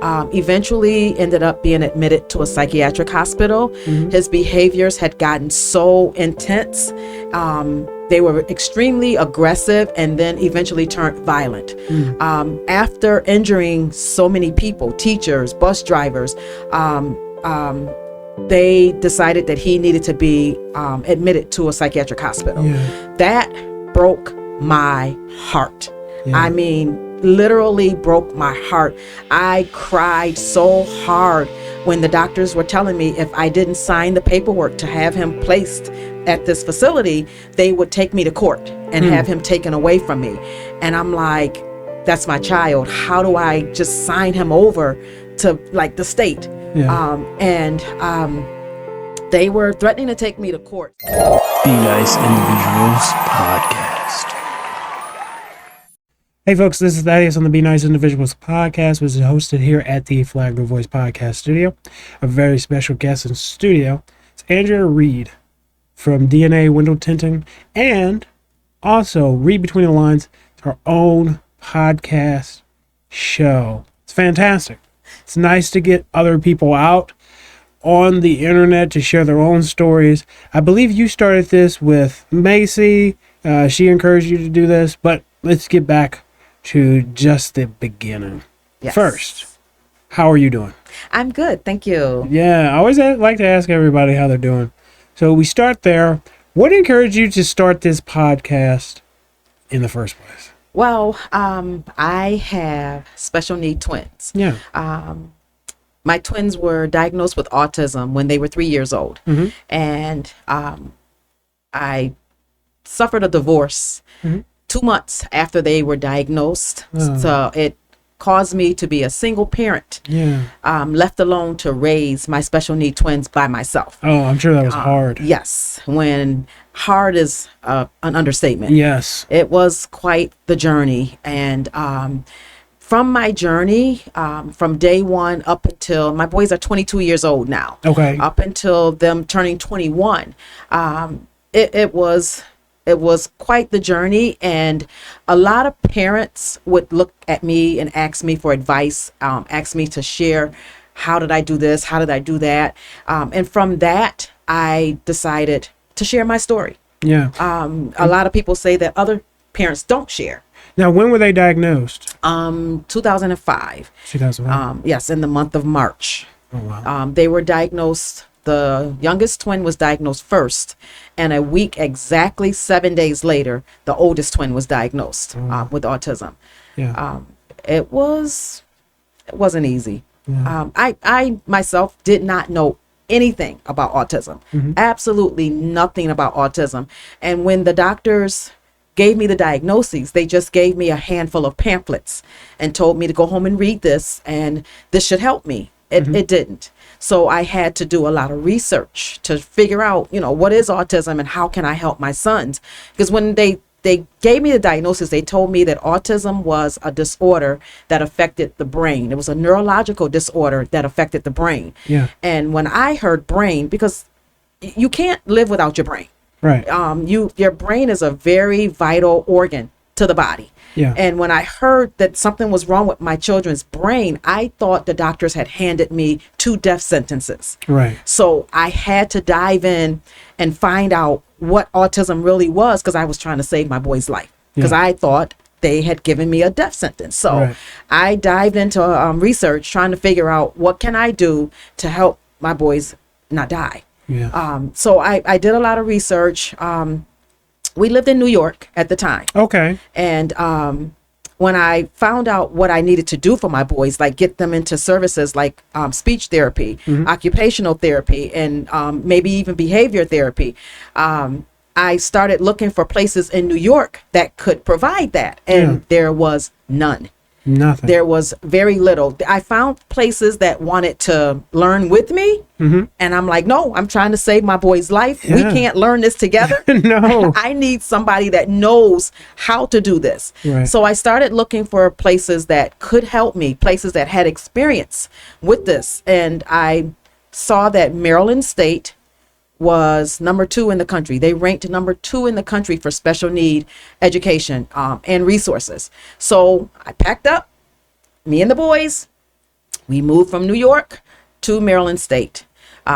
eventually ended up being admitted to a psychiatric hospital. Mm-hmm. His behaviors had gotten so intense. They were extremely aggressive and then eventually turned violent. After injuring so many people, teachers, bus drivers, they decided that he needed to be admitted to a psychiatric hospital. That broke my heart. I mean, literally broke my heart. I cried so hard when the doctors were telling me if I didn't sign the paperwork to have him placed at this facility, they would take me to court and have him taken away from me. And I'm like, that's my child. How do I just sign him over to like the state? They were threatening to take me to court. Be Nice Individuals Podcast. Hey folks, this is Thaddeus on the Be Nice Individuals Podcast, which is hosted here at the Flagler Voice Podcast Studio. A very special guest in studio. It's Andrea Reid from DNA Window Tinting, and also Read Between the Lines, her own podcast show. It's fantastic. It's nice to get other people out on the internet to share their own stories. I believe you started this with Macy. She encouraged you to do this, but let's get back to just the beginning. Yes. First, how are you doing? I'm good, thank you. Yeah, I always like to ask everybody how they're doing. So we start there. What encouraged you to start this podcast in the first place? Well, I have special need twins. Yeah. My twins were diagnosed with autism when they were 3 years old. And I suffered a divorce 2 months after they were diagnosed. So it caused me to be a single parent, left alone to raise my special need twins by myself. Oh, I'm sure that was hard. Yes, when hard is an understatement. Yes. It was quite the journey. And from my journey, from day one up until my boys are 22 years old now. Okay. Up until them turning 21, it was quite the journey, and a lot of parents would look at me and ask me for advice, ask me to share, how did I do this? How did I do that? And from that, I decided to share my story. Yeah. A lot of people say that other parents don't share. Now, when were they diagnosed? 2005. 2005. Yes, in the month of March. Oh, wow. They were diagnosed. The youngest twin was diagnosed first, and a week, exactly 7 days later, the oldest twin was diagnosed with autism. Yeah. It wasn't easy. Yeah. I myself did not know anything about autism, absolutely nothing about autism. And when the doctors gave me the diagnoses, they just gave me a handful of pamphlets and told me to go home and read this, and this should help me. It didn't. So I had to do a lot of research to figure out, what is autism and how can I help my sons? Because when they gave me the diagnosis, they told me that autism was a disorder that affected the brain. It was a neurological disorder that affected the brain. Yeah. And when I heard brain, because you can't live without your brain. Right. Your brain is a very vital organ to the body. Yeah. And when I heard that something was wrong with my children's brain, I thought the doctors had handed me 2 death sentences. Right. So I had to dive in and find out what autism really was, because I was trying to save my boy's life, because I thought they had given me a death sentence. So I dived into research, trying to figure out what can I do to help my boys not die. Yeah. So I did a lot of research. We lived in New York at the time. Okay. And when I found out what I needed to do for my boys, like get them into services like speech therapy, occupational therapy, and maybe even behavior therapy, I started looking for places in New York that could provide that. And there was none. Nothing. There was very little. I found places that wanted to learn with me. And I'm like, no, I'm trying to save my boy's life. We can't learn this together. No. I need somebody that knows how to do this. Right. So I started looking for places that could help me, places that had experience with this. And I saw that Maryland State was number 2 in the country. They ranked number 2 in the country for special need education and resources. So I packed up, me and the boys, We moved from New York to Maryland State.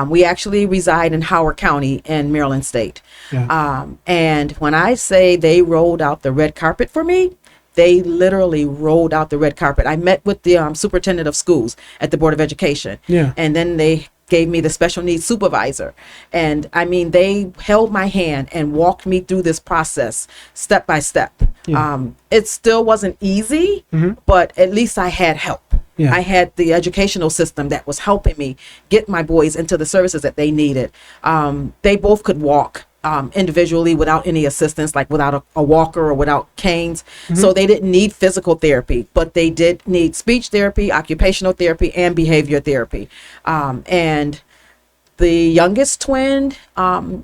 We actually reside in Howard County in Maryland State. Yeah. And when I say they rolled out the red carpet for me, they literally rolled out the red carpet. I met with the superintendent of schools at the Board of Education. Yeah. And then they gave me the special needs supervisor. And I mean, they held my hand and walked me through this process step by step. Yeah. It still wasn't easy, but at least I had help. Yeah. I had the educational system that was helping me get my boys into the services that they needed. They both could walk individually without any assistance, like without a walker or without canes. So they didn't need physical therapy, but they did need speech therapy, occupational therapy, and behavior therapy. And the youngest twin,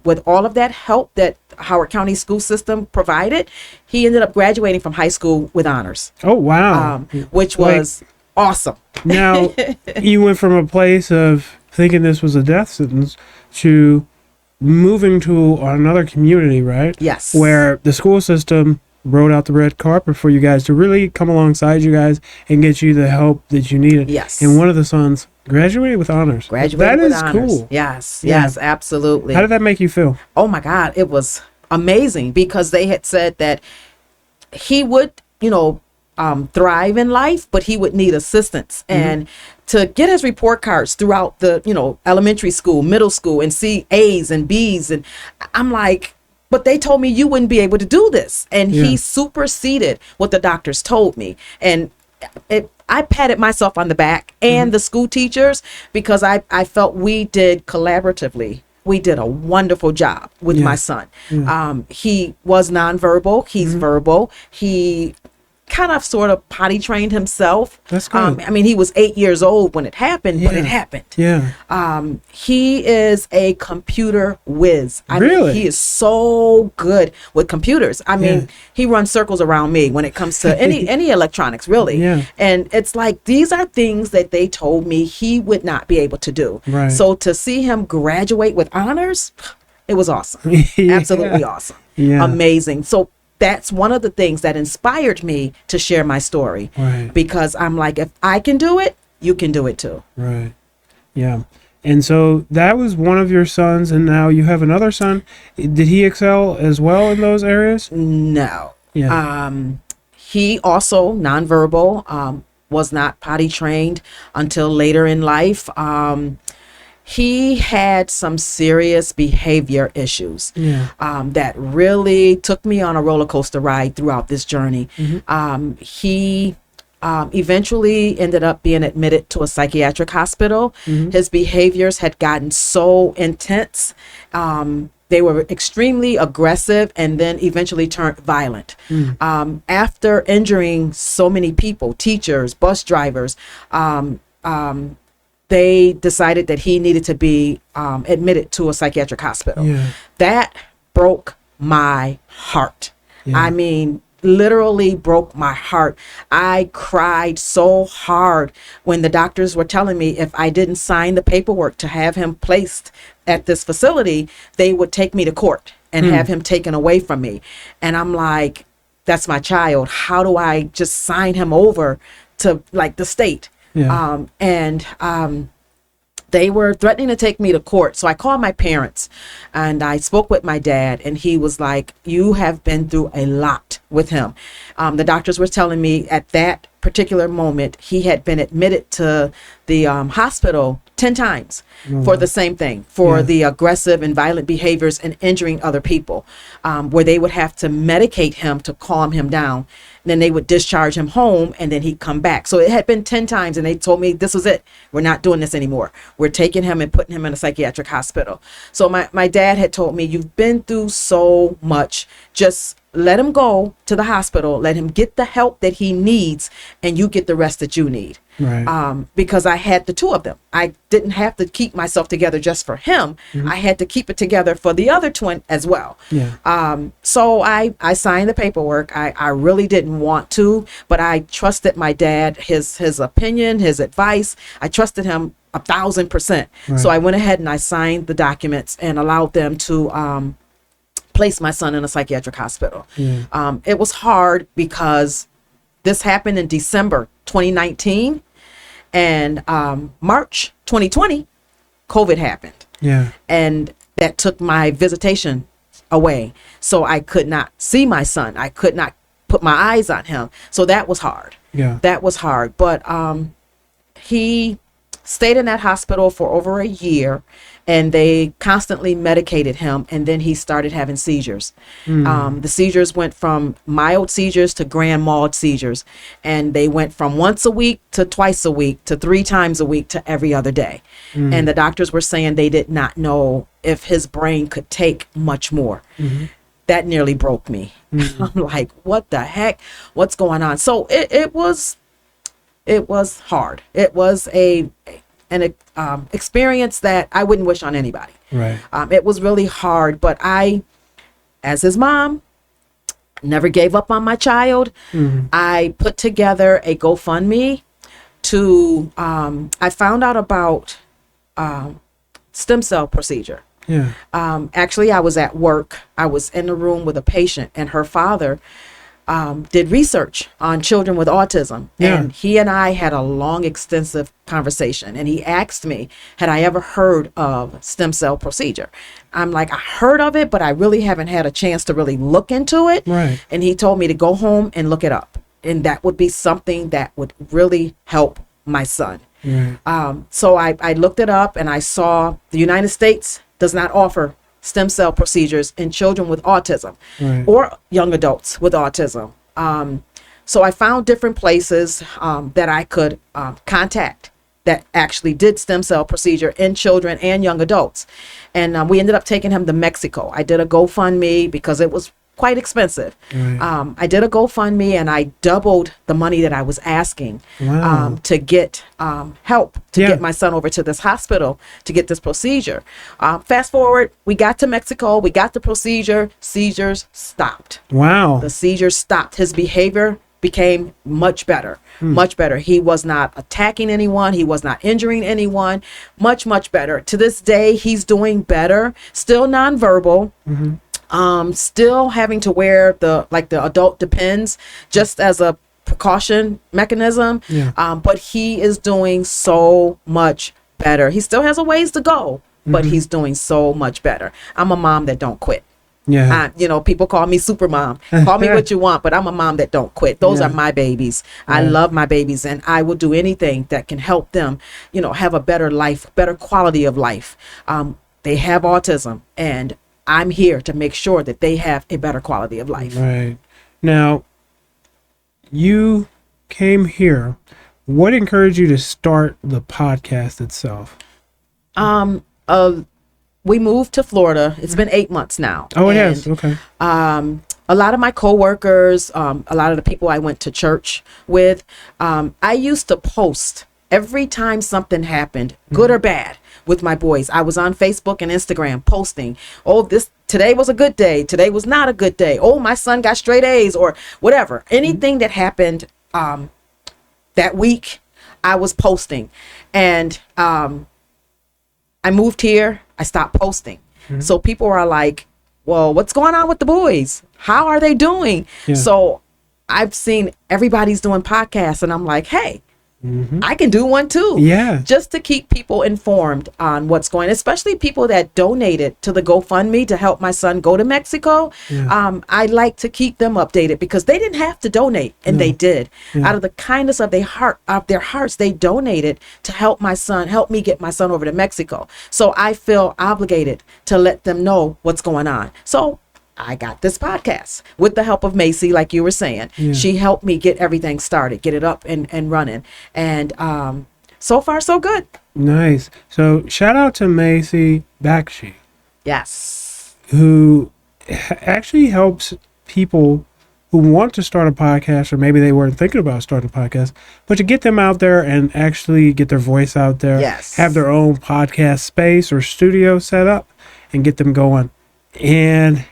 with all of that help that Howard County school system provided, he ended up graduating from high school with honors. Oh, wow. Which was awesome. Now, you went from a place of thinking this was a death sentence to moving to another community, right? Yes. Where the school system rolled out the red carpet for you guys to really come alongside you guys and get you the help that you needed. Yes. And one of the sons graduated with honors. Graduated with honors. That is cool. Yes. Yeah. Yes, absolutely. How did that make you feel? Oh my God, it was amazing because they had said that he would, thrive in life, but he would need assistance. And to get his report cards throughout the, elementary school, middle school, and see A's and B's, and I'm like, but they told me you wouldn't be able to do this. And he superseded what the doctors told me. And I patted myself on the back and the school teachers because I felt we did collaboratively. We did a wonderful job with my son. He was nonverbal. He's verbal. He kind of sort of potty trained himself. That's good. I mean, he was 8 years old when it happened, but it happened. Yeah. He is a computer whiz. I Really? mean, he is so good with computers. I mean, he runs circles around me when it comes to any electronics, really. Yeah. And it's like, these are things that they told me he would not be able to do. Right. So to see him graduate with honors, it was awesome. Absolutely awesome. Yeah. Amazing. So that's one of the things that inspired me to share my story. Right. Because I'm like, if I can do it, you can do it too. Right. Yeah. And so that was one of your sons, and now you have another son. Did he excel as well in those areas? No. Yeah. He also nonverbal, was not potty trained until later in life. He had some serious behavior issues that really took me on a roller coaster ride throughout this journey. He eventually ended up being admitted to a psychiatric hospital. His behaviors had gotten so intense. They were extremely aggressive and then eventually turned violent. After injuring so many people, teachers, bus drivers, they decided that he needed to be admitted to a psychiatric hospital. That broke my heart. I mean, literally broke my heart. I cried so hard when the doctors were telling me if I didn't sign the paperwork to have him placed at this facility, they would take me to court and have him taken away from me. And I'm like, that's my child. How do I just sign him over to like the state? They were threatening to take me to court. So I called my parents and I spoke with my dad, and he was like, you have been through a lot with him. The doctors were telling me at that particular moment, he had been admitted to the hospital 10 times for the same thing, for the aggressive and violent behaviors and injuring other people, where they would have to medicate him to calm him down. Then they would discharge him home, and then he'd come back. So it had been 10 times, and they told me this was it. We're not doing this anymore. We're taking him and putting him in a psychiatric hospital. So my dad had told me, you've been through so much. Just let him go to the hospital. Let him get the help that he needs, and you get the rest that you need. Right. Because I had the two of them. I didn't have to keep myself together just for him. I had to keep it together for the other twin as well. So I signed the paperwork. I really didn't want to, but I trusted my dad, his opinion, his advice. I trusted him 1,000%. So I went ahead and I signed the documents and allowed them to place my son in a psychiatric hospital. It was hard because this happened in December 2019. And March 2020, COVID happened. Yeah. And that took my visitation away. So I could not see my son. I could not put my eyes on him. So that was hard. Yeah. That was hard. But he stayed in that hospital for over a year, and they constantly medicated him, and then he started having seizures. The seizures went from mild seizures to grand mal seizures, and they went from once a week to twice a week to 3 times a week to every other day. And the doctors were saying they did not know if his brain could take much more. That nearly broke me. I'm like, what the heck? What's going on? So it was hard. It was an experience that I wouldn't wish on anybody. Right. It was really hard, but I, as his mom, never gave up on my child. I put together a GoFundMe to, I found out about stem cell procedure. Yeah. Actually, I was at work. I was in the room with a patient, and her father did research on children with autism. Yeah. And he and I had a long, extensive conversation. And he asked me, had I ever heard of stem cell procedure? I'm like, I heard of it, but I really haven't had a chance to really look into it. Right. And he told me to go home and look it up. And that would be something that would really help my son. Right. So I looked it up, and I saw the United States does not offer stem cell procedures in children with autism or young adults with autism. So I found different places that I could contact that actually did stem cell procedure in children and young adults. And we ended up taking him to Mexico. I did a GoFundMe because it was quite expensive. I did a GoFundMe, and I doubled the money that I was asking to get help to get my son over to this hospital to get this procedure. Fast forward, we got to Mexico, we got the procedure, seizures stopped. Wow. The seizures stopped. His behavior became much better, much better. He was not attacking anyone. He was not injuring anyone. Much, much better. To this day, he's doing better, still nonverbal. Still having to wear the adult Depends just as a precaution mechanism. But he is doing so much better. He still has a ways to go, but he's doing so much better. I'm a mom that don't quit. People call me super mom. Call me what you want, but I'm a mom that don't quit. Those are my babies. I love my babies, and I will do anything that can help them, have a better life, better quality of life. They have autism, and I'm here to make sure that they have a better quality of life. Right. Now, you came here. What encouraged you to start the podcast itself? We moved to Florida. It's been 8 months now. Oh, it has. Okay. A lot of my coworkers, a lot of the people I went to church with, I used to post every time something happened, good or bad, with my boys. I was on Facebook and Instagram posting, today was a good day, today was not a good day, my son got straight A's, or whatever. Anything that happened that week, I was posting. And I moved here, I stopped posting. So people are like, well, what's going on with the boys? How are they doing? So I've seen everybody's doing podcasts, and I'm like, hey, I can do one too. Just to keep people informed on what's going on, especially people that donated to the GoFundMe to help my son go to Mexico. I like to keep them updated because they didn't have to donate, and they did. Out of the kindness of their hearts, they donated to help me get my son over to Mexico. So I feel obligated to let them know what's going on. So I got this podcast with the help of Macy, like you were saying. She helped me get everything started, get it up and running. And so far, so good. Nice. So shout out to Macy Bakshi. Yes. Who actually helps people who want to start a podcast, or maybe they weren't thinking about starting a podcast, but to get them out there and actually get their voice out there. Have their own podcast space or studio set up and get them going. And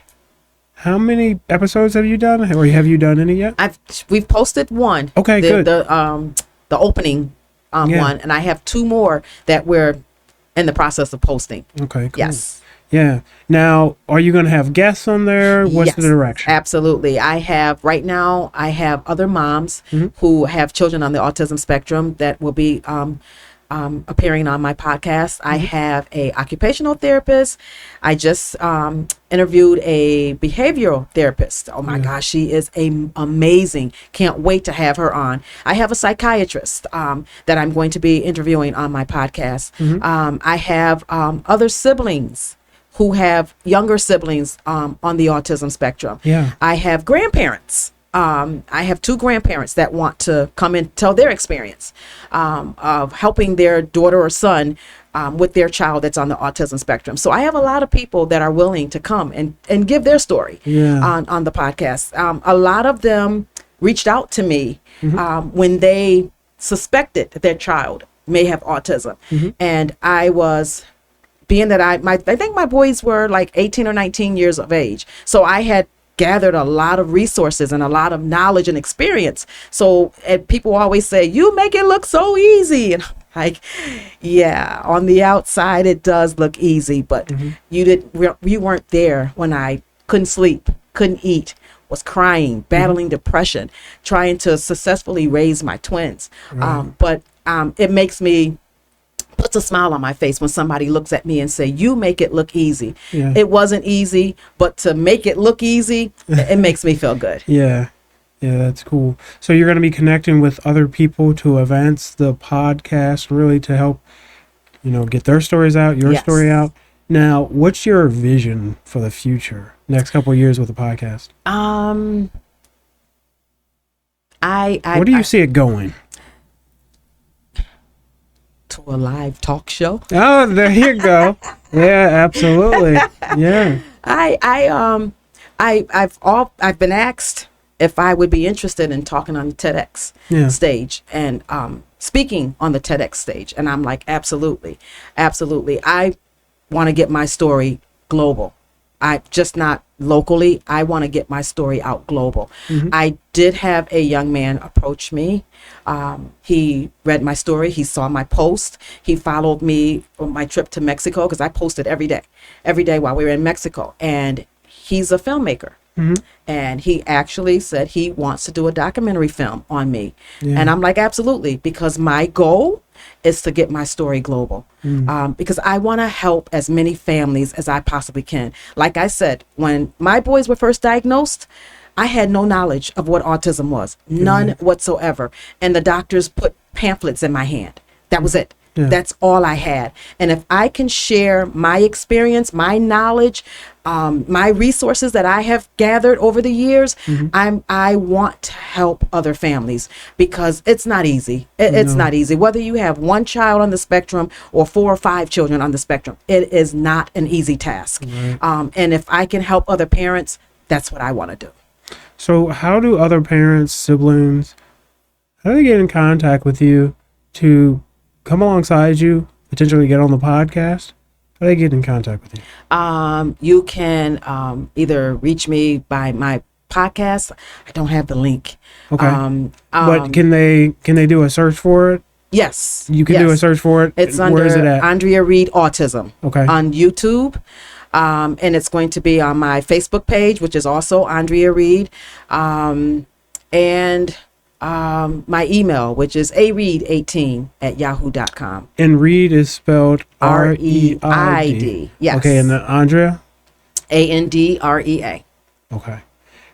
how many episodes have you done, or have you done any yet? We've posted one. Okay, good. The opening one, and I have 2 more that we're in the process of posting. Okay, cool. Yes. Yeah. Now, are you going to have guests on there? What's the Yes, direction? absolutely. Right now, I have other moms who have children on the autism spectrum that will be appearing on my podcast. I have a occupational therapist. I just interviewed a behavioral therapist. Oh my gosh, she is amazing. Can't wait to have her on. I have a psychiatrist that I'm going to be interviewing on my podcast. I have other siblings who have younger siblings on the autism spectrum. Yeah. I have grandparents. I have two grandparents that want to come and tell their experience of helping their daughter or son with their child that's on the autism spectrum. So I have a lot of people that are willing to come and give their story on the podcast. A lot of them reached out to me when they suspected that their child may have autism. And I was... being that I think my boys were like 18 or 19 years of age. So I had gathered a lot of resources and a lot of knowledge and experience. So and people always say, you make it look so easy. And I'm like, yeah, on the outside, it does look easy, but you weren't there when I couldn't sleep, couldn't eat, was crying, battling depression, trying to successfully raise my twins. But it puts a smile on my face when somebody looks at me and say, you make it look easy. It wasn't easy, but to make it look easy, it makes me feel good. Yeah, that's cool. So you're going to be connecting with other people to advance the podcast, really to help, get their stories out, your story out. Now, what's your vision for the future, next couple of years with the podcast? Where do you see it going? To a live talk show. Oh, there you go. Yeah, absolutely. Yeah. I've been asked if I would be interested in talking on the TEDx stage and speaking on the TEDx stage, and I'm like, absolutely. I want to get my story global. I just not locally. I want to get my story out global. I did have a young man approach me. He read my story. He saw my post. He followed me on my trip to Mexico because I posted every day while we were in Mexico. And he's a filmmaker. And he actually said he wants to do a documentary film on me. And I'm like, absolutely, because my goal is to get my story global. Because I want to help as many families as I possibly can. Like I said, when my boys were first diagnosed, I had no knowledge of what autism was, none whatsoever. And the doctors put pamphlets in my hand. That was it. That's all I had. And if I can share my experience, my knowledge, my resources that I have gathered over the years, I want to help other families because it's not easy. It's not easy. Whether you have one child on the spectrum or 4 or 5 children on the spectrum, it is not an easy task. And if I can help other parents, that's what I want to do. So how do other parents, siblings, how do they get in contact with you to come alongside you, potentially get on the podcast? How do they get in contact with you? You can either reach me by my podcast. I don't have the link. Okay. But can they do a search for it? Yes. You can do a search for it? It's Where under is it at? Andrea Reid Autism on YouTube. And it's going to be on my Facebook page, which is also Andrea Reid. And my email, which is areid18@yahoo.com. And Reid is spelled R-E-I-D. Yes. Okay, and then Andrea? Andrea. Okay.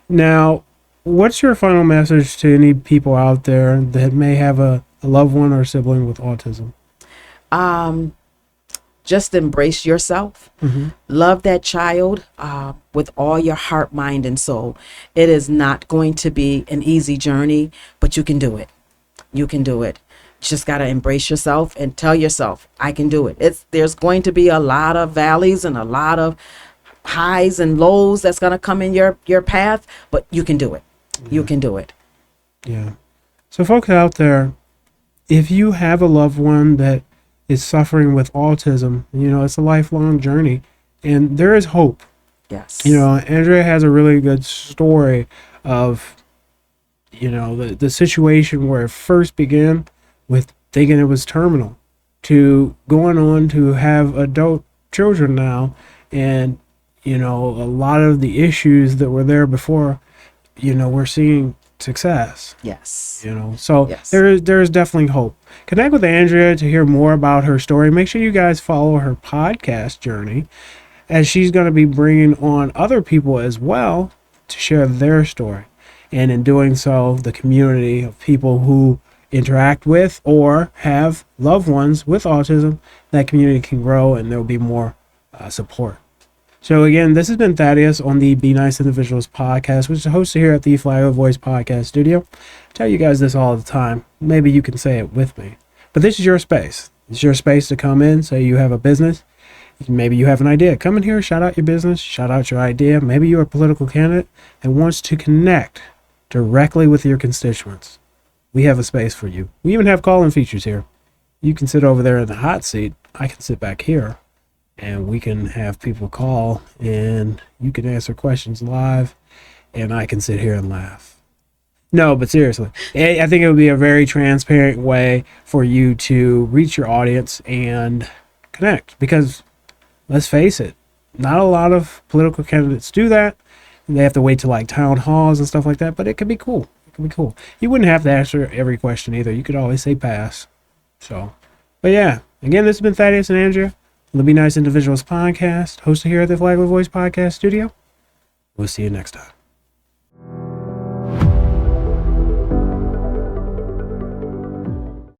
Now, what's your final message to any people out there that may have a loved one or sibling with autism? Just embrace yourself. Love that child with all your heart, mind, and soul. It is not going to be an easy journey, but you can do it. You can do it. Just got to embrace yourself and tell yourself, I can do it. There's going to be a lot of valleys and a lot of highs and lows that's going to come in your path, but you can do it. You can do it. Yeah. So folks out there, if you have a loved one that is suffering with autism, it's a lifelong journey and there is hope. Yes. Andrea has a really good story of, the situation where it first began with thinking it was terminal to going on to have adult children now And, you know, a lot of the issues that were there before, you know, we're seeing success. Yes. You know, so Yes. there's definitely hope. Connect with Andrea to hear more about her story. Make sure you guys follow her podcast journey, as she's going to be bringing on other people as well to share their story. And in doing so, the community of people who interact with or have loved ones with autism, that community can grow and there'll be more support. So again, this has been Thaddeus on the Be Nice Individuals podcast, which is hosted here at the Flagler Voice Podcast Studio. I tell you guys this all the time. Maybe you can say it with me. But this is your space. It's your space to come in, say you have a business. Maybe you have an idea. Come in here, shout out your business, shout out your idea. Maybe you're a political candidate and wants to connect directly with your constituents. We have a space for you. We even have call-in features here. You can sit over there in the hot seat. I can sit back here. And we can have people call and you can answer questions live and I can sit here and laugh. No, but seriously, I think it would be a very transparent way for you to reach your audience and connect, because let's face it, not a lot of political candidates do that. They have to wait to like town halls and stuff like that, but it could be cool. It could be cool. You wouldn't have to answer every question either. You could always say pass. So, but yeah, again, this has been Thaddeus and Andrea. The Be Nice Individuals podcast, hosted here at the Flagler Voice Podcast Studio. We'll see you next time.